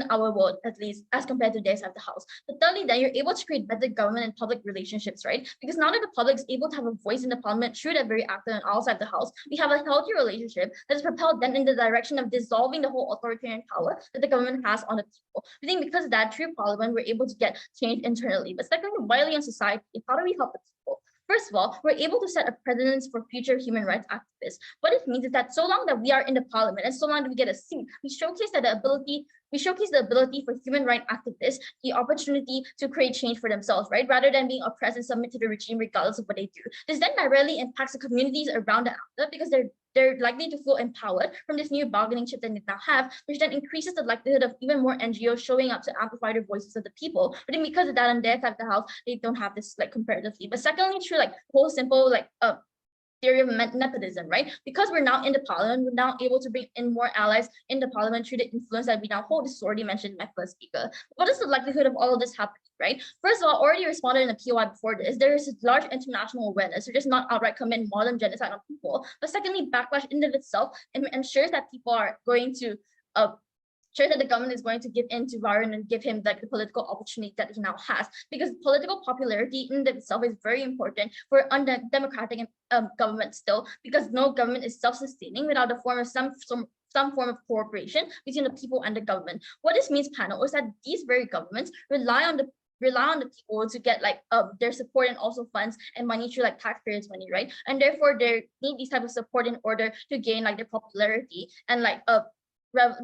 [SPEAKER 7] our world, at least as compared to their side of the house. But thirdly, then you're able to create better government and public relationships, right? Because now that the public is able to have a voice in the parliament through that very actor on our side of the house, we have a healthy relationship that is propelled then in the direction of dissolving the whole authoritarian power that the government has on the people. We think because of that, through parliament, we're able to get change internally. But secondly, widely in society, how do we help the people? First of all, we're able to set a precedence for future human rights activists. What it means is that so long that we are in the parliament and so long that we get a seat, we showcase the ability for human rights activists, the opportunity to create change for themselves, right? Rather than being oppressed and submit to the regime regardless of what they do. This then directly impacts the communities around the actor because they're likely to feel empowered from this new bargaining chip that they now have, which then increases the likelihood of even more NGOs showing up to amplify the voices of the people. But then because of that, on their side of the house, they don't have this like comparatively. But secondly, through like whole simple theory of nepotism, right? Because we're now in the parliament, we're now able to bring in more allies in the parliament through the influence that we now hold. This is already mentioned in my first speaker. What is the likelihood of all of this happening, right? First of all, already responded in the POI before this, there is a large international awareness, so just not outright commit modern genocide on people. But secondly, backlash in of itself ensures that people are going to sure that the government is going to give in to Varun and give him like the political opportunity that he now has, because political popularity in itself is very important for undemocratic government still, because no government is self-sustaining without the form of some form of cooperation between the people and the government. What this means, panel, is that these very governments rely on the people to get like their support and also funds and money through like taxpayers' money, right? And therefore they need these type of support in order to gain like their popularity and like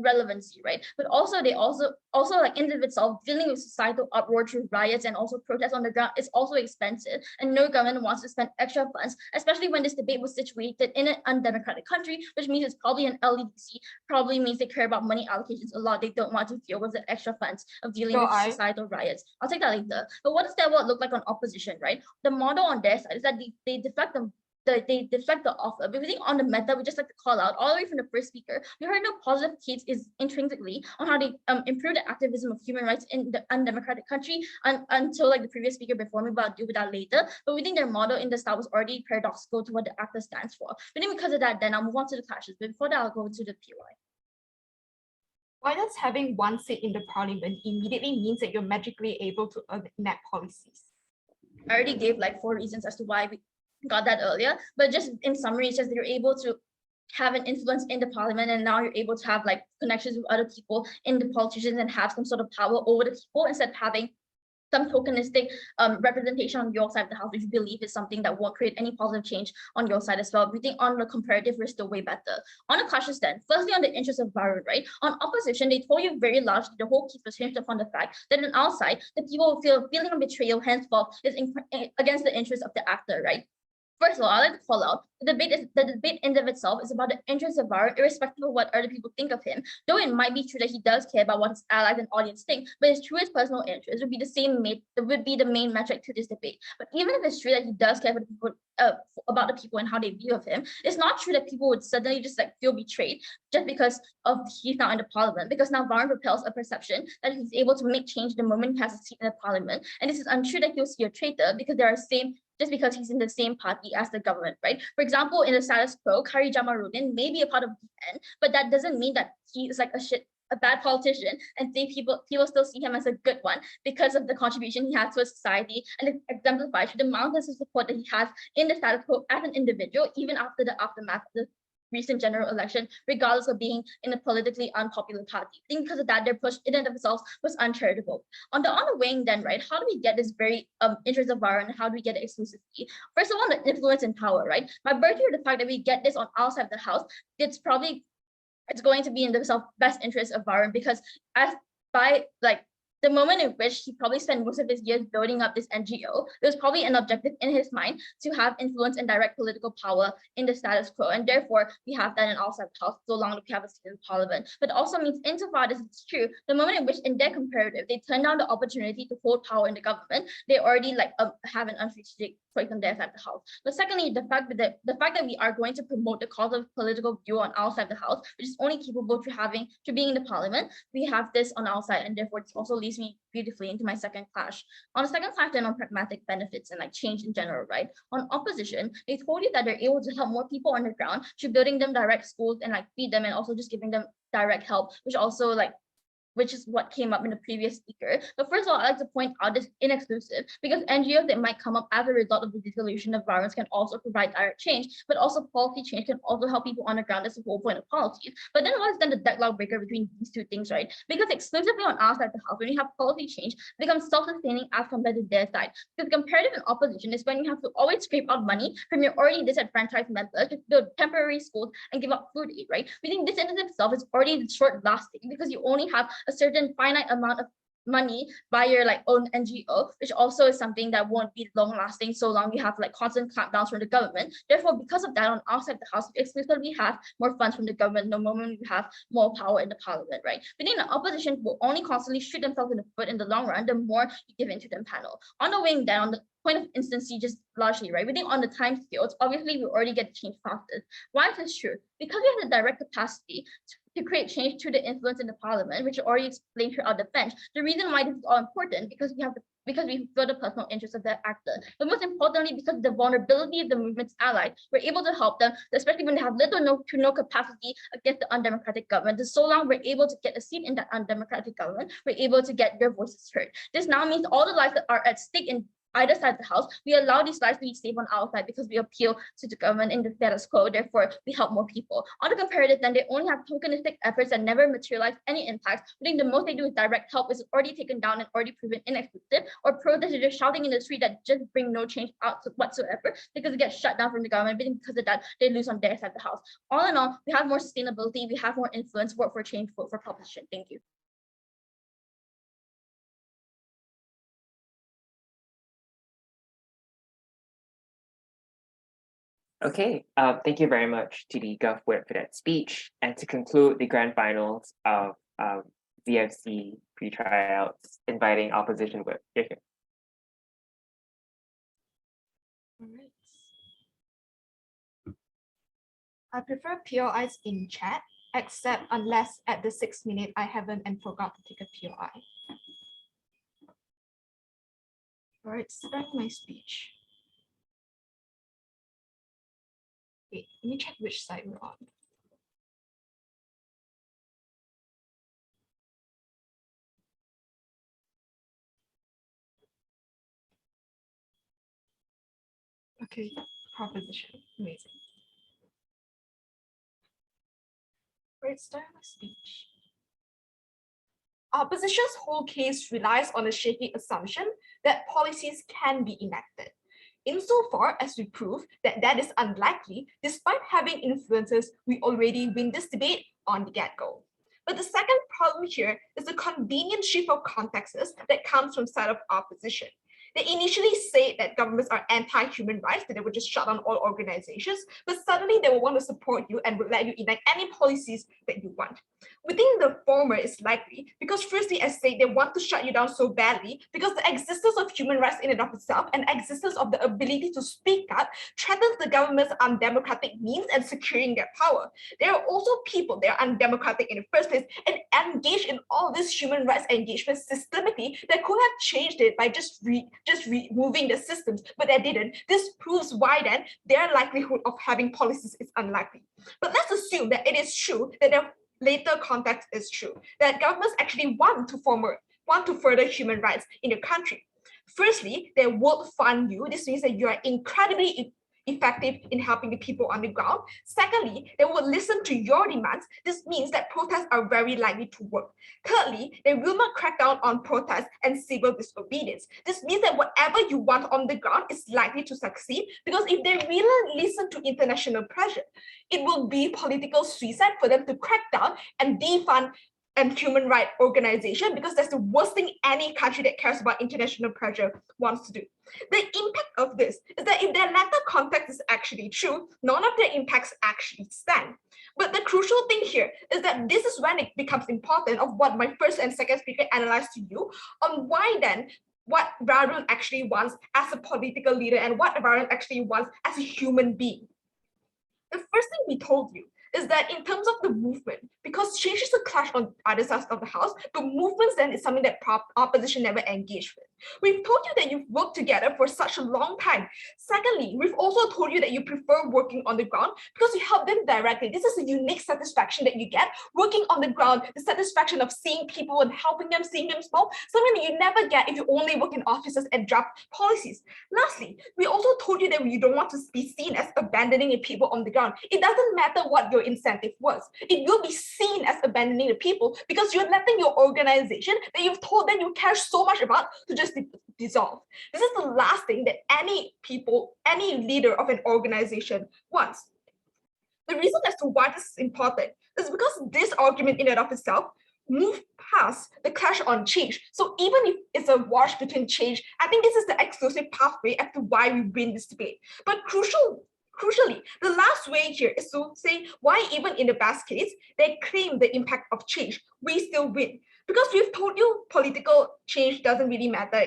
[SPEAKER 7] relevancy, right? But also they also like in of itself, dealing with societal uproar through riots and also protests on the ground is also expensive, and no government wants to spend extra funds, especially when this debate was situated in an undemocratic country, which means it's probably an LDC, probably means they care about money allocations a lot. They don't want to deal with the extra funds of dealing with societal riots. I'll take that later. But what does that world look like on opposition, right? The model on their side is that they deflect they deflect the offer. But we think on the meta, we just like to call out all the way from the first speaker. We heard no positive case is intrinsically on how they improve the activism of human rights in the undemocratic country until like the previous speaker before me, but I'll deal with that later. But we think their model in the style was already paradoxical to what the actor stands for. But then because of that, then I'll move on to the clashes. But before that, I'll go to the PY.
[SPEAKER 2] Why does having one seat in the parliament immediately means that you're magically able to enact policies?
[SPEAKER 7] I already gave like 4 reasons as to why we got that earlier, but just in summary, it's just that you're able to have an influence in the parliament, and now you're able to have like connections with other people in the politicians and have some sort of power over the people instead of having some tokenistic representation on your side of the house, which you believe is something that won't create any positive change on your side as well. We think on the comparative, we're still way better. On the clashes then, firstly on the interest of Varun, right? On opposition, they told you very largely the whole case was hinged upon the fact that on our side, the people feel feeling of betrayal henceforth is against the interest of the actor, right? First of all, I like to call out the debate in of itself is about the interests of Varun, irrespective of what other people think of him. Though it might be true that he does care about what his allies and audience think, but his true personal interest would be the main metric to this debate. But even if it's true that he does care about the people and how they view of him, it's not true that people would suddenly just like feel betrayed just because of he's now in the parliament. Because now Varun propels a perception that he's able to make change the moment he has a seat in the parliament, and this is untrue that he'll see a traitor because there are just because he's in the same party as the government, right? For example, in the status quo, Kari Jamarudin may be a part of DN, but that doesn't mean that he is like a bad politician, and people still see him as a good one because of the contribution he has to a society, and it exemplifies the amount of support that he has in the status quo as an individual, even after the aftermath of the recent general election, regardless of being in a politically unpopular party. I think because of that, their push in and of itself was uncharitable. On the wing then, right, how do we get this very interest of Varun, and how do we get it exclusively? First of all, the influence and power, right? By virtue of the fact that we get this on our side of the house, it's going to be in the best interest of Varun, because the moment in which he probably spent most of his years building up this NGO, there was probably an objective in his mind to have influence and direct political power in the status quo. And therefore, we have that in our side of the house, so long as we have a seat in parliament. But it also means, insofar as it's true, the moment in which in their comparative, they turn down the opportunity to hold power in the government, they already have an unstrategic choice on their side of the house. But secondly, the fact that we are going to promote the cause of political view on our side of the house, which is only capable to being in the parliament, we have this on our side, and therefore it also leads me beautifully into my second clash. On the second clash, then on pragmatic benefits and like change in general, right? On opposition, they told you that they're able to help more people on the ground through building them direct schools and like feed them, and also just giving them direct help, which is what came up in the previous speaker. But first of all, I like to point out this inexclusive, because NGOs that might come up as a result of the dissolution of Varuns can also provide direct change, but also policy change can also help people on the ground. That's the whole point of policies. But then what is then the deadlock breaker between these two things, right? Because exclusively on our side of the house, when you have policy change, it becomes self-sustaining as compared to their side. Because comparative and opposition is when you have to always scrape out money from your already disenfranchised members to build temporary schools and give up food aid, right? We think this in itself is already short lasting, because you only have a certain finite amount of money by your own NGO, which also is something that won't be long lasting so long you have constant clampdowns from the government. Therefore, because of that, on our side of the house, we exclusively have more funds from the government the moment we have more power in the parliament, right? But then the opposition will only constantly shoot themselves in the foot in the long run, the more you give into them panel. On the wing then, on the point of instancy, just largely, right? We think on the time scales, obviously we already get change fastest. Why is this true? Because we have the direct capacity to create change through the influence in the parliament, which I already explained throughout the bench. The reason why this is all important, because we feel the personal interest of that actor. But most importantly, because of the vulnerability of the movement's allies, we're able to help them, especially when they have little to no capacity against the undemocratic government. So long we're able to get a seat in that undemocratic government, we're able to get their voices heard. This now means all the lives that are at stake in either side of the house, we allow these lives to be safe on our side because we appeal to the government in the status quo. Therefore, we help more people. On the comparative, then they only have tokenistic efforts that never materialize any impact. I think the most they do is direct help, is already taken down and already proven inexclusive, or protests are just shouting in the street that just bring no change out whatsoever because it gets shut down from the government. But because of that, they lose on their side of the house. All in all, we have more sustainability, we have more influence, work for change, vote for proposition. Thank you.
[SPEAKER 4] Okay, thank you very much to the Gov Whip for that speech. And to conclude the grand finals of VFC pre-tryouts, inviting opposition whip. Here.
[SPEAKER 2] All right. I prefer POIs in chat, except unless at the 6th minute I haven't and forgot to take a POI. All right, starting my speech. Wait, let me check which side we're on. Okay, proposition, amazing. Right, start my speech. Opposition's whole case relies on a shaky assumption that policies can be enacted. Insofar as we prove that that is unlikely, despite having influences, we already win this debate on the get-go. But the second problem here is the convenient shift of contexts that comes from side of opposition. They initially say that governments are anti-human rights, that they would just shut down all organizations, but suddenly they will want to support you and will let you enact any policies that you want. We think the former is likely because firstly, as say, they want to shut you down so badly because the existence of human rights in and of itself and existence of the ability to speak up threatens the government's undemocratic means and securing their power. There are also people that are undemocratic in the first place and engaged in all this human rights engagement systemically that could have changed it by just removing the systems, but they didn't. This proves why then their likelihood of having policies is unlikely. But let's assume that it is true that their later context is true, that governments actually want to further human rights in the country. Firstly, they will fund you. This means that you are incredibly effective in helping the people on the ground. Secondly, they will listen to your demands. This means that protests are very likely to work. Thirdly, they will not crack down on protests and civil disobedience. This means that whatever you want on the ground is likely to succeed because if they really listen to international pressure, it will be political suicide for them to crack down and defund and human rights organization because that's the worst thing any country that cares about international pressure wants to do. The impact of this is that if their latter context is actually true, none of their impacts actually stand. But the crucial thing here is that this is when it becomes important of what my first and second speaker analyzed to you on why then what Rarun actually wants as a political leader and what Rarun actually wants as a human being. The first thing we told you is that in terms of the movement, because change is a clash on either sides of the house, but movements then is something that opposition never engaged with. We've told you that you've worked together for such a long time. Secondly, we've also told you that you prefer working on the ground because you help them directly. This is a unique satisfaction that you get working on the ground, the satisfaction of seeing people and helping them, seeing them small, something that you never get if you only work in offices and draft policies. Lastly, we also told you that you don't want to be seen as abandoning the people on the ground. It doesn't matter what your incentive was. It will be seen as abandoning the people because you're letting your organization that you've told them you care so much about to just dissolve. This is the last thing that any leader of an organization wants. The reason as to why this is important is because this argument in and of itself moved past the clash on change. So even if it's a wash between change, I think this is the exclusive pathway as to why we win this debate. But crucially, the last way here is to say why even in the best case, they claim the impact of change, we still win. Because we've told you political change doesn't really matter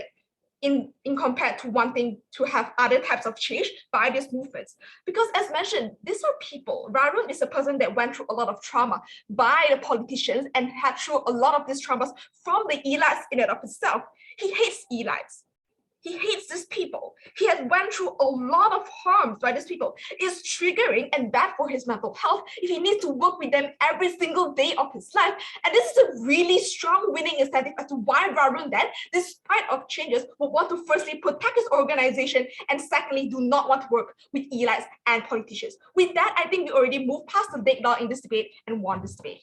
[SPEAKER 2] in compared to wanting to have other types of change by these movements. Because as mentioned, these are people. Rarun is a person that went through a lot of trauma by the politicians and had through a lot of these traumas from the elites in and of itself. He hates elites. He hates these people. He has went through a lot of harm by these people. It's triggering and bad for his mental health if he needs to work with them every single day of his life. And this is a really strong winning incentive as to why Rarun then, despite of changes, will want to firstly protect his organization and secondly, do not want to work with elites and politicians. With that, I think we already moved past the big law in this debate and won this debate.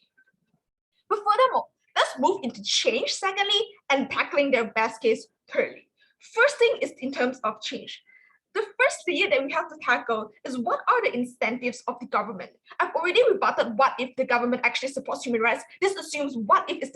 [SPEAKER 2] But furthermore, let's move into change secondly and tackling their best case thirdly. First thing is in terms of change. The first layer that we have to tackle is what are the incentives of the government? I've already rebutted what if the government actually supports human rights. This assumes what if is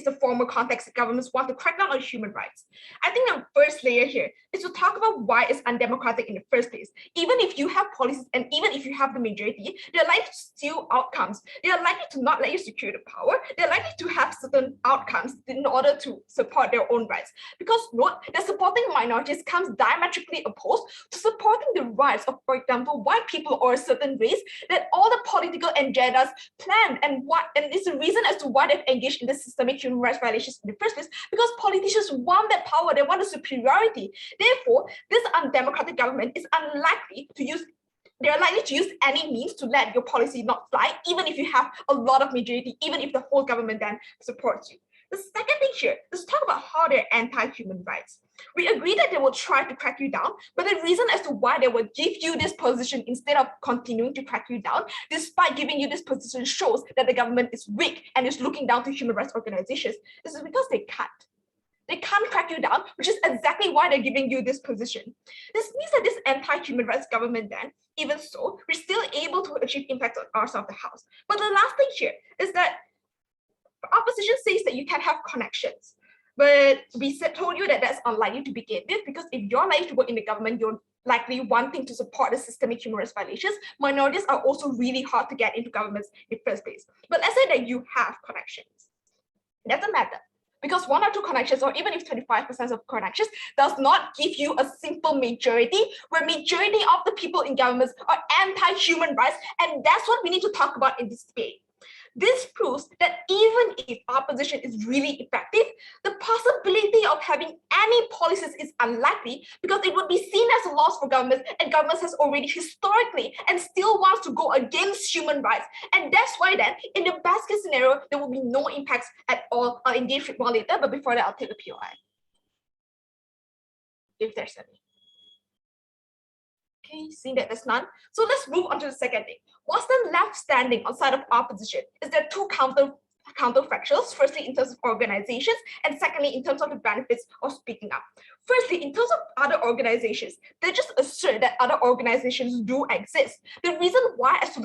[SPEAKER 2] the former context that governments want to crack down on human rights. I think the first layer here is to talk about why it's undemocratic in the first place. Even if you have policies and even if you have the majority, there are likely to steal outcomes. They are likely to not let you secure the power. They're likely to have certain outcomes in order to support their own rights. Because note that supporting minorities comes diametrically opposed to supporting the rights of, for example, white people or a certain race that all the political agendas planned and it's the reason as to why they've engaged in the systemic human rights violations in the first place, because politicians want that power, they want the superiority. Therefore, this undemocratic government is unlikely to use they're likely to use any means to let your policy not fly, even if you have a lot of majority, even if the whole government then supports you. The second thing here, let's talk about how they're anti-human rights. We agree that they will try to crack you down, but the reason as to why they will give you this position instead of continuing to crack you down, despite giving you this position, shows that the government is weak and is looking down to human rights organizations. This is because they can't. They can't crack you down, which is exactly why they're giving you this position. This means that this anti-human rights government then, even so, we're still able to achieve impact on our side of the house. But the last thing here is that opposition says that you can have connections, but we told you that that's unlikely to begin with, because if you're likely to work in the government, you're likely wanting to support the systemic human rights violations. Minorities are also really hard to get into governments in the first place. But let's say that you have connections. It doesn't matter. Because 1 or 2 connections, or even if 25% of connections, does not give you a simple majority, where majority of the people in governments are anti-human rights, and that's what we need to talk about in this debate. This proves that even if opposition is really effective, the possibility of having any policies is unlikely, because it would be seen as a loss for governments, and governments has already historically and still wants to go against human rights. And that's why then, in the best case scenario, there will be no impacts at all. I'll engage with more later, but before that, I'll take a POI. If there's any. Okay, seeing that there's none. So let's move on to the second thing. What's the left standing on side of opposition? Is there 2 counterfactuals? Firstly, in terms of organizations, and secondly, in terms of the benefits of speaking up. Firstly, in terms of other organizations, they just assert that other organizations do exist. The reason why it's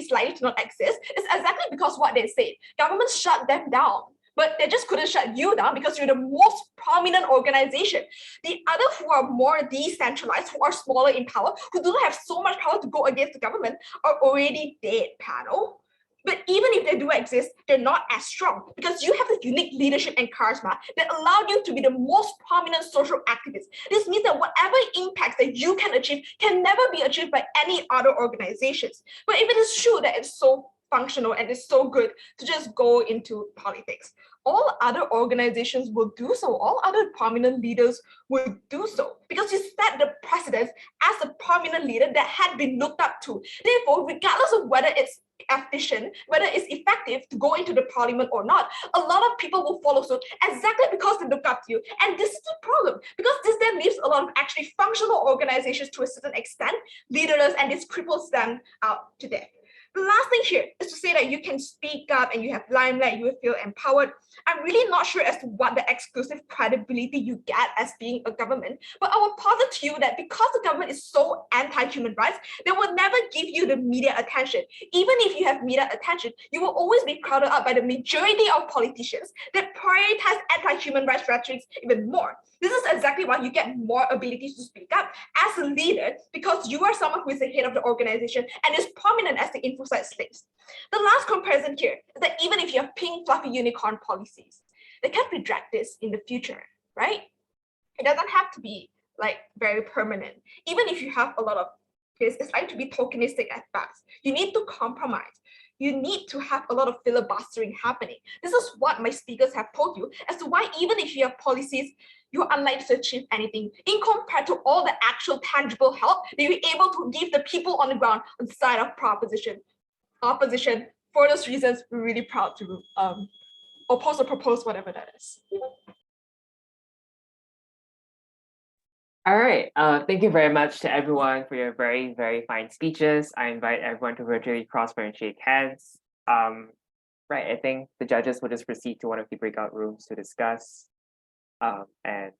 [SPEAKER 2] likely to not exist is exactly because what they say. Governments shut them down. But they just couldn't shut you down because you're the most prominent organization. The others who are more decentralized, who are smaller in power, who don't have so much power to go against the government, are already dead, panel. But even if they do exist, they're not as strong, because you have the unique leadership and charisma that allowed you to be the most prominent social activist. This means that whatever impact that you can achieve can never be achieved by any other organizations. But if it is true that it's so functional and it's so good to just go into politics, all other organizations will do so. All other prominent leaders will do so, because you set the precedence as a prominent leader that had been looked up to. Therefore, regardless of whether it's efficient, whether it's effective to go into the parliament or not, a lot of people will follow suit exactly because they look up to you. And this is the problem, because this then leaves a lot of actually functional organizations to a certain extent leaderless, and this cripples them out to death. The last thing here is to say that you can speak up and you have limelight, you will feel empowered. I'm really not sure as to what the exclusive credibility you get as being a government, but I will posit to you that because the government is so anti-human rights, they will never give you the media attention. Even if you have media attention, you will always be crowded out by the majority of politicians that prioritize anti-human rights rhetoric even more. This is exactly why you get more abilities to speak up as a leader, because you are someone who is the head of the organization and is prominent as the Infoslide slaves. The last comparison here is that even if you have pink fluffy unicorn policies, they can redrect this in the future, right? It doesn't have to be like very permanent. Even if you have a lot of this, it's like to be tokenistic at best. You need to compromise. You need to have a lot of filibustering happening. This is what my speakers have told you as to why even if you have policies, you're unlikely to achieve anything in compared to all the actual tangible help that you're able to give the people on the ground on the side of opposition. For those reasons, we're really proud to oppose or propose whatever that is.
[SPEAKER 4] All right. Thank you very much to everyone for your very, very fine speeches. I invite everyone to virtually prosper and shake hands. Right, I think the judges will just proceed to one of the breakout rooms to discuss. And